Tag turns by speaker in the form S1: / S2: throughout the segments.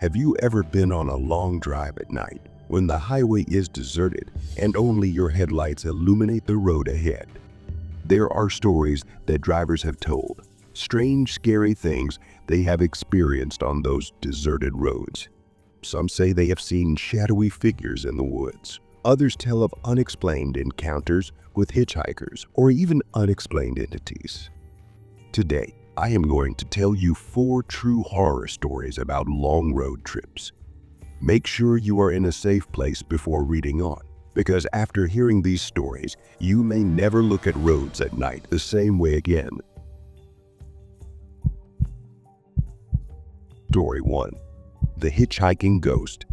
S1: Have you ever been on a long drive at night when the highway is deserted and only your headlights illuminate the road ahead? There are stories that drivers have told, strange, scary things they have experienced on those deserted roads. Some say they have seen shadowy figures in the woods. Others tell of unexplained encounters with hitchhikers or even unexplained entities. Today, I am going to tell you 4 true horror stories about long road trips. Make sure you are in a safe place before reading on, because after hearing these stories, you may never look at roads at night the same way again. Story 1. The Hitchhiking Ghost.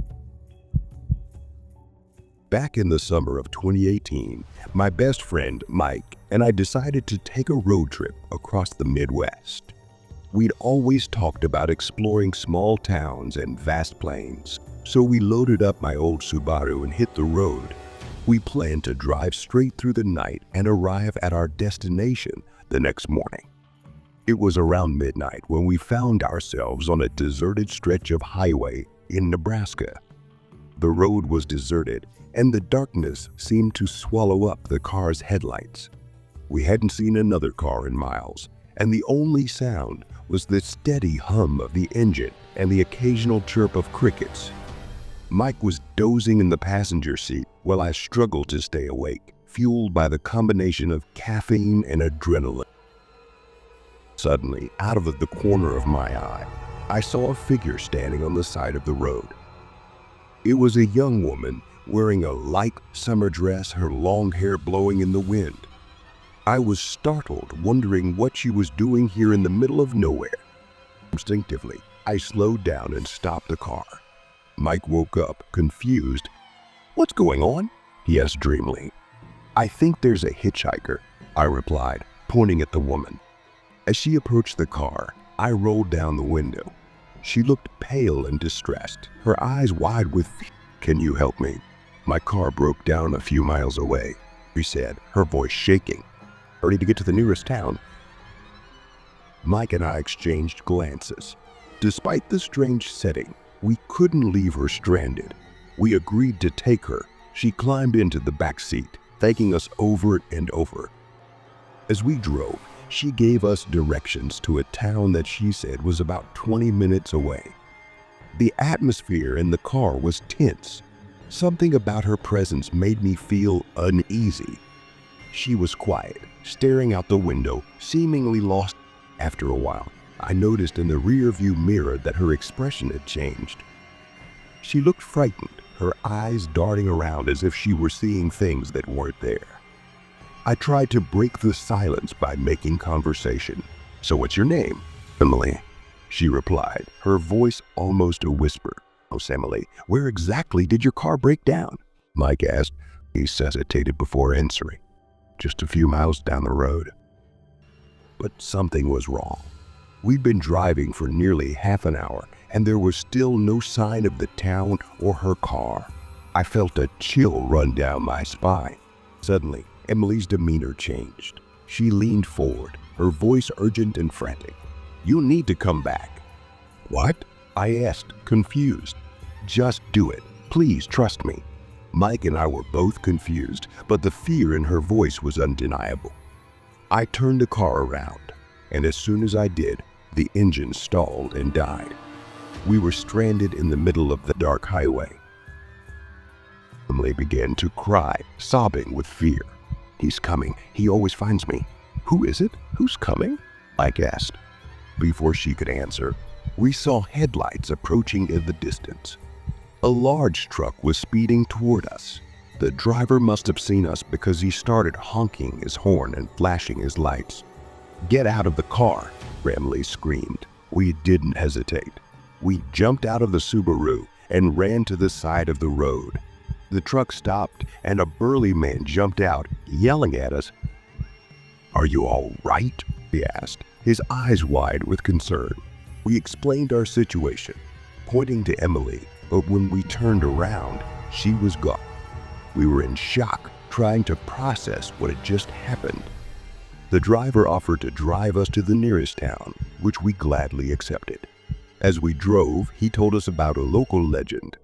S1: Back in the summer of 2018, my best friend Mike and I decided to take a road trip across the Midwest. We'd always talked about exploring small towns and vast plains, so we loaded up my old Subaru and hit the road. We planned to drive straight through the night and arrive at our destination the next morning. It was around midnight when we found ourselves on a deserted stretch of highway in Nebraska. The road was deserted, and the darkness seemed to swallow up the car's headlights. We hadn't seen another car in miles, and the only sound was the steady hum of the engine and the occasional chirp of crickets. Mike was dozing in the passenger seat while I struggled to stay awake, fueled by the combination of caffeine and adrenaline. Suddenly, out of the corner of my eye, I saw a figure standing on the side of the road. It was a young woman wearing a light summer dress, her long hair blowing in the wind. I was startled, wondering what she was doing here in the middle of nowhere. Instinctively, I slowed down and stopped the car. Mike woke up, confused. "What's going on?" he asked dreamily. "I think there's a hitchhiker," I replied, pointing at the woman. As she approached the car, I rolled down the window. She looked pale and distressed, her eyes wide with fear. "Can you help me? My car broke down a few miles away," she said, her voice shaking. "Ready to get to the nearest town?" Mike and I exchanged glances. Despite the strange setting, we couldn't leave her stranded. We agreed to take her. She climbed into the back seat, thanking us over and over. As we drove, she gave us directions to a town that she said was about 20 minutes away. The atmosphere in the car was tense. Something about her presence made me feel uneasy. She was quiet, staring out the window, seemingly lost. After a while, I noticed in the rearview mirror that her expression had changed. She looked frightened, her eyes darting around as if she were seeing things that weren't there. I tried to break the silence by making conversation. "So what's your name?" "Emily," she replied, her voice almost a whisper. "Oh, Emily, where exactly did your car break down?" Mike asked. He hesitated before answering. "Just a few miles down the road." But something was wrong. We'd been driving for nearly half an hour, and there was still no sign of the town or her car. I felt a chill run down my spine. Suddenly, Emily's demeanor changed. She leaned forward, her voice urgent and frantic. "You need to come back." "What?" I asked, confused. "Just do it. Please trust me." Mike and I were both confused, but the fear in her voice was undeniable. I turned the car around, and as soon as I did, the engine stalled and died. We were stranded in the middle of the dark highway. Emily began to cry, sobbing with fear. "He's coming. He always finds me." "Who is it? Who's coming?" Mike asked. Before she could answer, we saw headlights approaching in the distance. A large truck was speeding toward us. The driver must have seen us because he started honking his horn and flashing his lights. "Get out of the car," Emily screamed. We didn't hesitate. We jumped out of the Subaru and ran to the side of the road. The truck stopped and a burly man jumped out, yelling at us. "Are you all right?" he asked, his eyes wide with concern. We explained our situation, pointing to Emily, but when we turned around, she was gone. We were in shock, trying to process what had just happened. The driver offered to drive us to the nearest town, which we gladly accepted. As we drove, he told us about a local legend.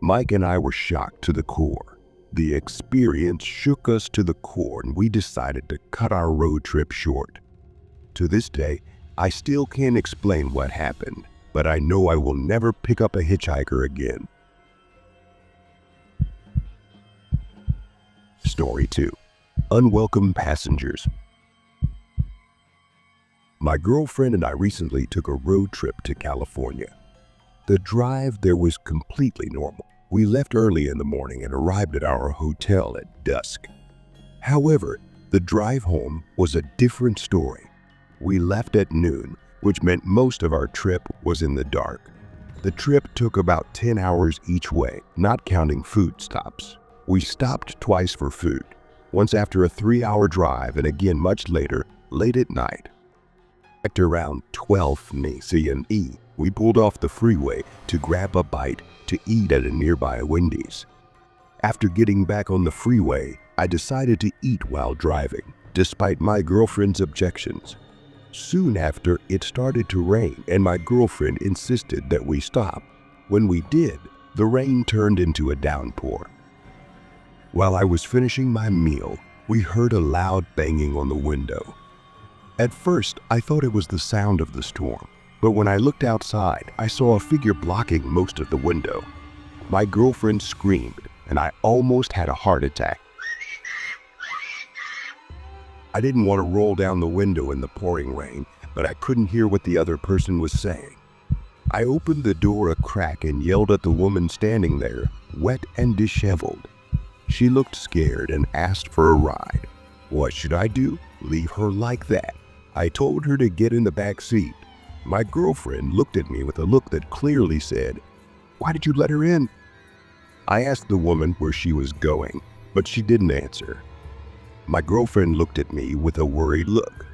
S1: Mike and I were shocked to the core. The experience shook us to the core and we decided to cut our road trip short. To this day, I still can't explain what happened, but I know I will never pick up a hitchhiker again. Story 2. Unwelcome passengers. My girlfriend and I recently took a road trip to California. The drive there was completely normal. We left early in the morning and arrived at our hotel at dusk. However, the drive home was a different story. We left at noon, which meant most of our trip was in the dark. The trip took about 10 hours each way, not counting food stops. We stopped twice for food, once after a 3-hour drive and again much later, late at night. At around 12 p.m, we pulled off the freeway to grab a bite to eat at a nearby Wendy's. After getting back on the freeway, I decided to eat while driving, despite my girlfriend's objections. Soon after, it started to rain and my girlfriend insisted that we stop. When we did, the rain turned into a downpour. While I was finishing my meal, we heard a loud banging on the window. At first, I thought it was the sound of the storm, but when I looked outside, I saw a figure blocking most of the window. My girlfriend screamed, and I almost had a heart attack. I didn't want to roll down the window in the pouring rain, but I couldn't hear what the other person was saying. I opened the door a crack and yelled at the woman standing there, wet and disheveled. She looked scared and asked for a ride. What should I do? Leave her like that? I told her to get in the back seat. My girlfriend looked at me with a look that clearly said, "Why did you let her in?" I asked the woman where she was going, but she didn't answer. My girlfriend looked at me with a worried look.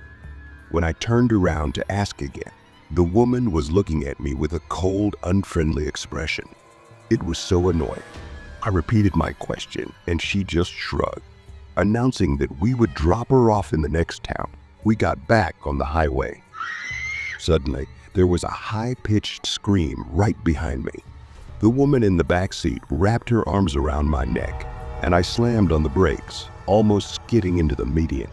S1: When I turned around to ask again, the woman was looking at me with a cold, unfriendly expression. It was so annoying. I repeated my question and she just shrugged, announcing that we would drop her off in the next town. We got back on the highway. Suddenly, there was a high-pitched scream right behind me. The woman in the back seat wrapped her arms around my neck, and I slammed on the brakes, almost skidding into the median.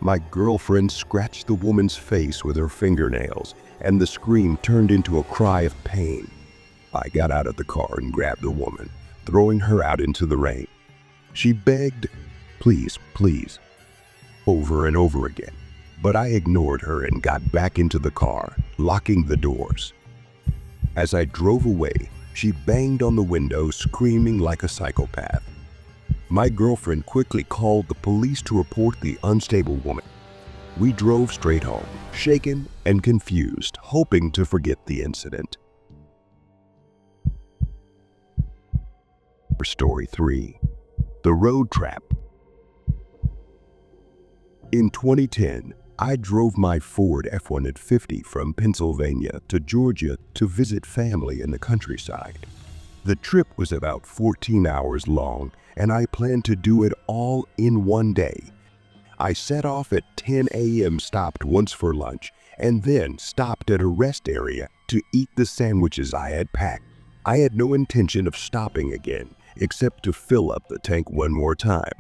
S1: My girlfriend scratched the woman's face with her fingernails, and the scream turned into a cry of pain. I got out of the car and grabbed the woman, throwing her out into the rain. She begged, "Please, please," over and over again, but I ignored her and got back into the car, locking the doors. As I drove away, she banged on the window, screaming like a psychopath. My girlfriend quickly called the police to report the unstable woman. We drove straight home, shaken and confused, hoping to forget the incident. Story 3. The Road Trap. In 2010, I drove my Ford F-150 from Pennsylvania to Georgia to visit family in the countryside. The trip was about 14 hours long, and I planned to do it all in one day. I set off at 10 a.m., stopped once for lunch, and then stopped at a rest area to eat the sandwiches I had packed. I had no intention of stopping again, except to fill up the tank one more time.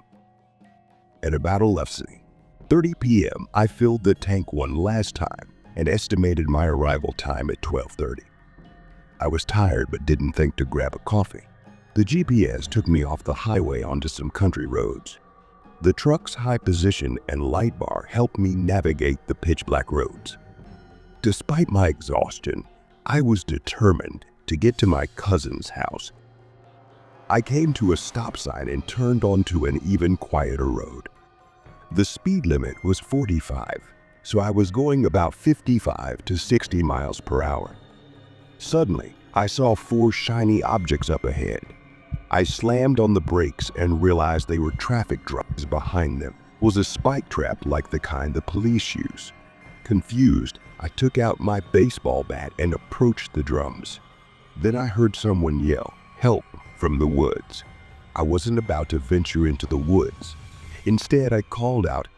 S1: At about 11:30 p.m., I filled the tank one last time and estimated my arrival time at 12:30. I was tired but didn't think to grab a coffee. The GPS took me off the highway onto some country roads. The truck's high position and light bar helped me navigate the pitch-black roads. Despite my exhaustion, I was determined to get to my cousin's house. I came to a stop sign and turned onto an even quieter road. The speed limit was 45, so I was going about 55 to 60 miles per hour. Suddenly, I saw 4 shiny objects up ahead. I slammed on the brakes and realized they were traffic drums. Behind them was a spike trap like the kind the police use. Confused, I took out my baseball bat and approached the drums. Then I heard someone yell, "Help," from the woods. I wasn't about to venture into the woods. Instead, I called out,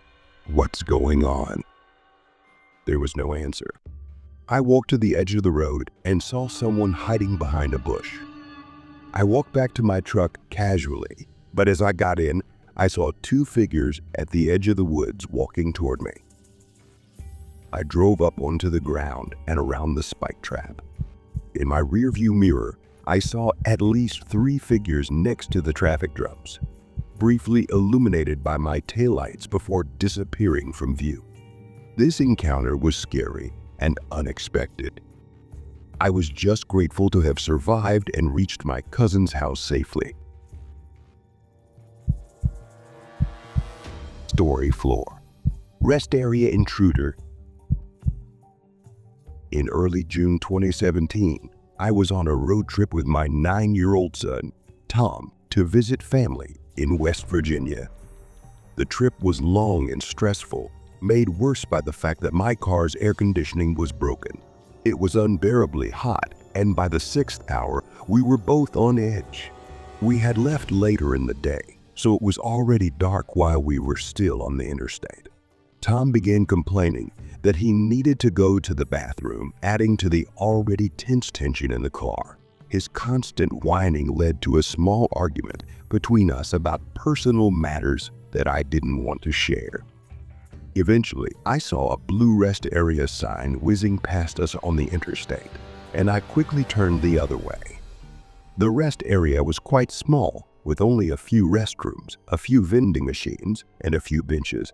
S1: "What's going on?" There was no answer. I walked to the edge of the road and saw someone hiding behind a bush. I walked back to my truck casually, but as I got in, I saw two figures at the edge of the woods walking toward me. I drove up onto the ground and around the spike trap. In my rearview mirror, I saw at least 3 figures next to the traffic drums, briefly illuminated by my taillights before disappearing from view. This encounter was scary and unexpected. I was just grateful to have survived and reached my cousin's house safely. Story 4. Rest Area Intruder. In early June 2017, I was on a road trip with my 9-year-old son, Tom, to visit family in West Virginia. The trip was long and stressful, made worse by the fact that my car's air conditioning was broken. It was unbearably hot, and by the 6th hour, we were both on edge. We had left later in the day, so it was already dark while we were still on the interstate. Tom began complaining that he needed to go to the bathroom, adding to the already tense tension in the car. His constant whining led to a small argument between us about personal matters that I didn't want to share. Eventually, I saw a blue rest area sign whizzing past us on the interstate, and I quickly turned the other way. The rest area was quite small, with only a few restrooms, a few vending machines, and a few benches.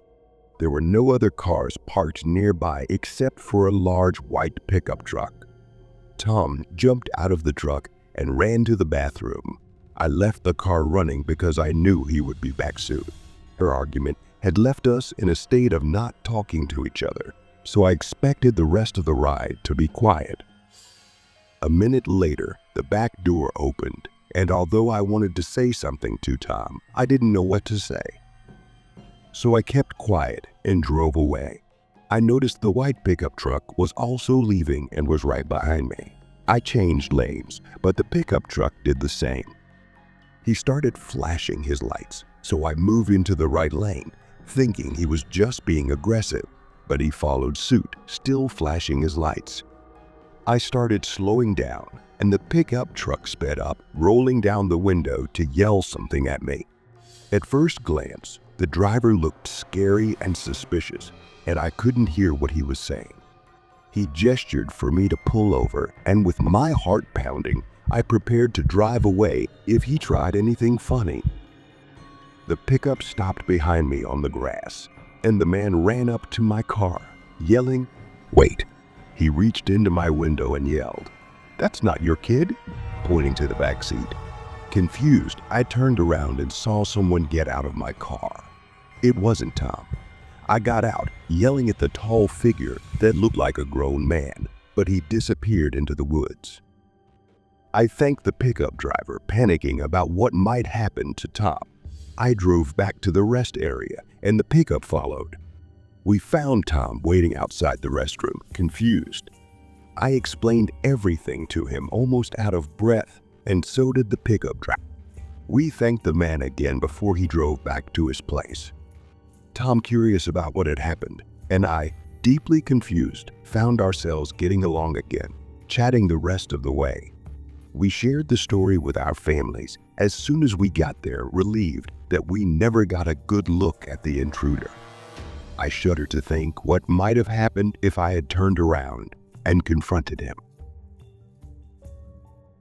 S1: There were no other cars parked nearby except for a large white pickup truck. Tom jumped out of the truck and ran to the bathroom. I left the car running because I knew he would be back soon. Her argument had left us in a state of not talking to each other, so I expected the rest of the ride to be quiet. A minute later, the back door opened, and although I wanted to say something to Tom, I didn't know what to say. So I kept quiet and drove away. I noticed the white pickup truck was also leaving and was right behind me. I changed lanes, but the pickup truck did the same. He started flashing his lights, so I moved into the right lane, thinking he was just being aggressive, but he followed suit, still flashing his lights. I started slowing down, and the pickup truck sped up, rolling down the window to yell something at me. At first glance, the driver looked scary and suspicious, and I couldn't hear what he was saying. He gestured for me to pull over, and with my heart pounding, I prepared to drive away if he tried anything funny. The pickup stopped behind me on the grass, and the man ran up to my car, yelling, "Wait." He reached into my window and yelled, "That's not your kid," pointing to the back seat. Confused, I turned around and saw someone get out of my car. It wasn't Tom. I got out, yelling at the tall figure that looked like a grown man, but he disappeared into the woods. I thanked the pickup driver, panicking about what might happen to Tom. I drove back to the rest area, and the pickup followed. We found Tom waiting outside the restroom, confused. I explained everything to him, almost out of breath, and so did the pickup driver. We thanked the man again before he drove back to his place. Tom, curious about what had happened, and I, deeply confused, found ourselves getting along again, chatting the rest of the way. We shared the story with our families as soon as we got there, relieved that we never got a good look at the intruder. I shudder to think what might have happened if I had turned around and confronted him.